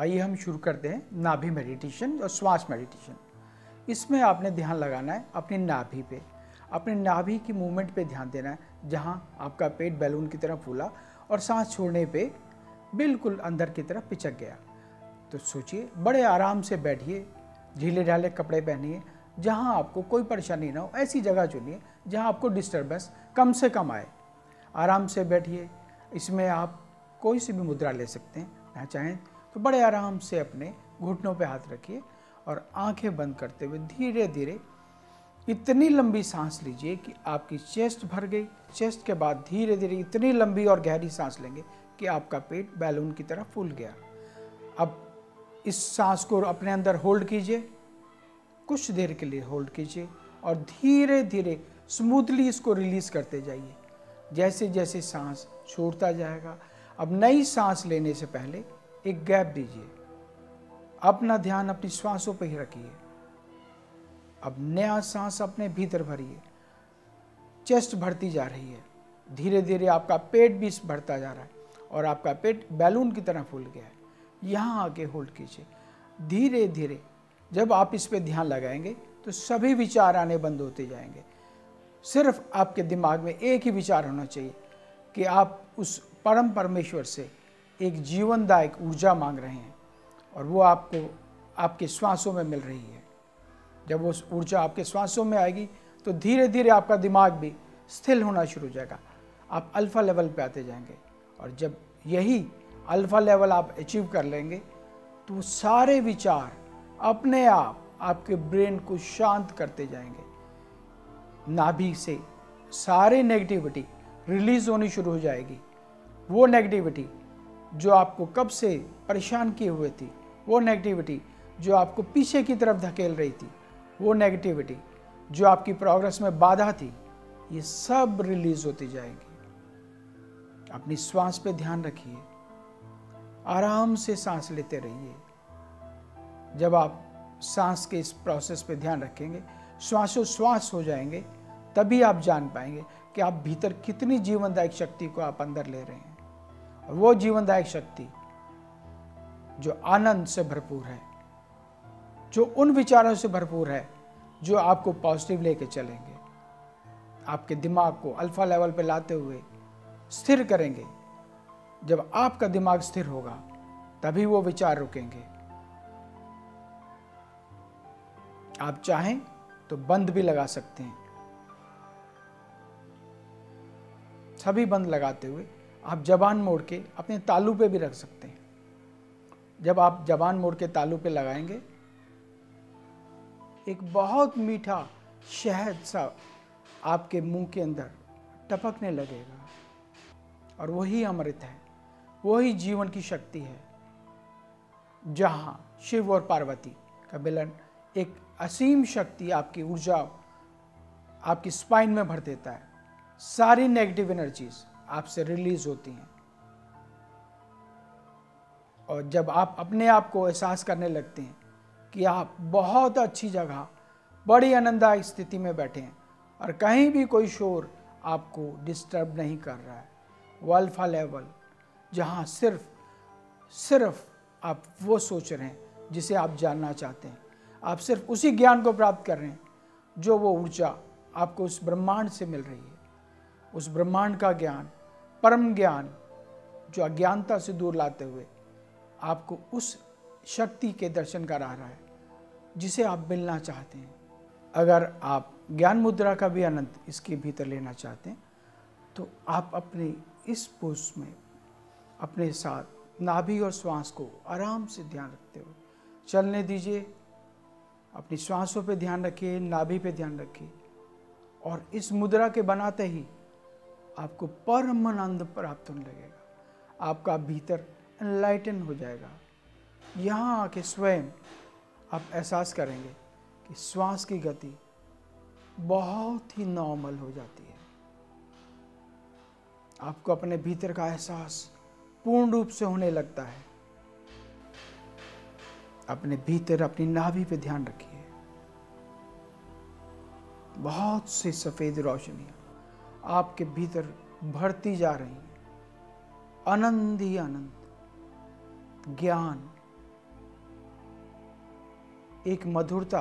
आइए हम शुरू करते हैं नाभि मेडिटेशन और श्वास मेडिटेशन। इसमें आपने ध्यान लगाना है अपनी नाभि पे, अपनी नाभि की मूवमेंट पे ध्यान देना है, जहाँ आपका पेट बैलून की तरह फूला और सांस छोड़ने पे बिल्कुल अंदर की तरफ पिचक गया। तो सोचिए, बड़े आराम से बैठिए, ढीले ढाले कपड़े पहनिए, जहाँ आपको कोई परेशानी ना हो ऐसी जगह चुनिए जहाँ आपको डिस्टर्बेंस कम से कम आए। आराम से बैठिए। इसमें आप कोई सी भी मुद्रा ले सकते हैं, ना चाहें तो बड़े आराम से अपने घुटनों पे हाथ रखिए और आंखें बंद करते हुए धीरे धीरे इतनी लंबी सांस लीजिए कि आपकी चेस्ट भर गई। चेस्ट के बाद धीरे धीरे इतनी लंबी और गहरी सांस लेंगे कि आपका पेट बैलून की तरह फूल गया। अब इस सांस को अपने अंदर होल्ड कीजिए, कुछ देर के लिए होल्ड कीजिए और धीरे धीरे स्मूथली इसको रिलीज करते जाइए। जैसे जैसे सांस छोड़ता जाएगा, अब नई सांस लेने से पहले एक गैप दीजिए। अपना ध्यान अपनी श्वासों पर ही रखिए। अब नया सांस अपने भीतर भरिए। चेस्ट भरती जा रही है, धीरे धीरे आपका पेट भी बढ़ता जा रहा है और आपका पेट बैलून की तरह फूल गया है। यहाँ आके होल्ड कीजिए। धीरे धीरे जब आप इस पे ध्यान लगाएंगे तो सभी विचार आने बंद होते जाएंगे। सिर्फ आपके दिमाग में एक ही विचार होना चाहिए कि आप उस परम परमेश्वर से एक जीवनदायक ऊर्जा मांग रहे हैं और वो आपको आपके श्वासों में मिल रही है। जब वो ऊर्जा आपके श्वासों में आएगी तो धीरे धीरे आपका दिमाग भी स्थिर होना शुरू हो जाएगा। आप अल्फा लेवल पे आते जाएंगे और जब यही अल्फा लेवल आप अचीव कर लेंगे तो सारे विचार अपने आप आपके ब्रेन को शांत करते जाएंगे। नाभि से सारी नेगेटिविटी रिलीज होनी शुरू हो जाएगी। वो नेगेटिविटी जो आपको कब से परेशान किए हुए थी, वो नेगेटिविटी जो आपको पीछे की तरफ धकेल रही थी, वो नेगेटिविटी जो आपकी प्रोग्रेस में बाधा थी, ये सब रिलीज होती जाएगी। अपनी श्वास पे ध्यान रखिए, आराम से सांस लेते रहिए। जब आप सांस के इस प्रोसेस पे ध्यान रखेंगे, श्वासोश्वास हो जाएंगे, तभी आप जान पाएंगे कि आप भीतर कितनी जीवनदायक शक्ति को आप अंदर ले रहे हैं। और वो जीवनदायक शक्ति जो आनंद से भरपूर है, जो उन विचारों से भरपूर है जो आपको पॉजिटिव लेके चलेंगे, आपके दिमाग को अल्फा लेवल पे लाते हुए स्थिर करेंगे। जब आपका दिमाग स्थिर होगा तभी वो विचार रुकेंगे। आप चाहें तो बंद भी लगा सकते हैं। सभी बंद लगाते हुए आप जबान मोड़ के अपने तालू पे भी रख सकते हैं। जब आप जबान मोड़ के तालू पे लगाएंगे, एक बहुत मीठा शहद सा आपके मुंह के अंदर टपकने लगेगा और वही अमृत है, वही जीवन की शक्ति है। जहां शिव और पार्वती का मिलन एक असीम शक्ति आपकी ऊर्जा आपकी स्पाइन में भर देता है। सारी नेगेटिव एनर्जीज आपसे रिलीज होती हैं और जब आप अपने आप को एहसास करने लगते हैं कि आप बहुत अच्छी जगह, बड़ी आनंददायक स्थिति में बैठे हैं और कहीं भी कोई शोर आपको डिस्टर्ब नहीं कर रहा है, वो अल्फा लेवल जहाँ सिर्फ आप वो सोच रहे हैं जिसे आप जानना चाहते हैं, आप सिर्फ उसी ज्ञान को प्राप्त कर रहे हैं जो वो ऊर्जा आपको उस ब्रह्मांड से मिल रही है। उस ब्रह्मांड का ज्ञान, परम ज्ञान जो अज्ञानता से दूर लाते हुए आपको उस शक्ति के दर्शन करा रहा है जिसे आप मिलना चाहते हैं। अगर आप ज्ञान मुद्रा का भी आनंद इसके भीतर लेना चाहते हैं तो आप अपने इस पोज में अपने साथ नाभि और श्वास को आराम से ध्यान रखते हुए चलने दीजिए। अपनी श्वासों पे ध्यान रखिए, नाभि पे ध्यान रखिए और इस मुद्रा के बनाते ही आपको परम आनंद प्राप्त होने लगेगा। आपका भीतर एनलाइटन हो जाएगा। यहाँ आके स्वयं आप एहसास करेंगे कि श्वास की गति बहुत ही नॉर्मल हो जाती है। आपको अपने भीतर का एहसास पूर्ण रूप से होने लगता है। अपने भीतर अपनी नाभि पे ध्यान रखिए। बहुत सी सफेद रोशनियां आपके भीतर भरती जा रही हैं। आनंद ही आनंद, ज्ञान, एक मधुरता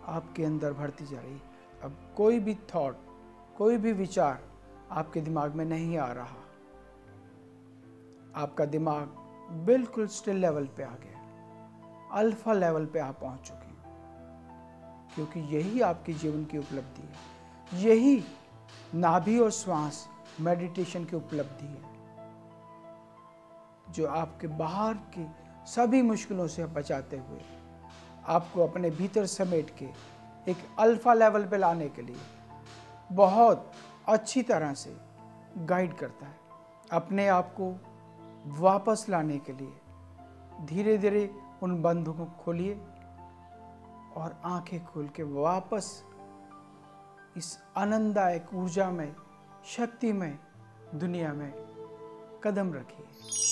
आपके अंदर भरती जा रही है। अब कोई भी थॉट, कोई भी विचार आपके दिमाग में नहीं आ रहा। आपका दिमाग बिल्कुल स्टिल लेवल पे आ गया, अल्फा लेवल पे आप पहुंच चुके हैं, क्योंकि यही आपके जीवन की उपलब्धि है। यही नाभि और श्वास मेडिटेशन की उपलब्धि है, जो आपके बाहर की सभी मुश्किलों से बचाते हुए आपको अपने भीतर समेट के एक अल्फा लेवल पे लाने के लिए बहुत अच्छी तरह से गाइड करता है। अपने आप को वापस लाने के लिए धीरे धीरे उन बंधों को खोलिए और आंखें खोल के वापस इस आनंददायक ऊर्जामय शक्तिमय दुनिया में कदम रखिए।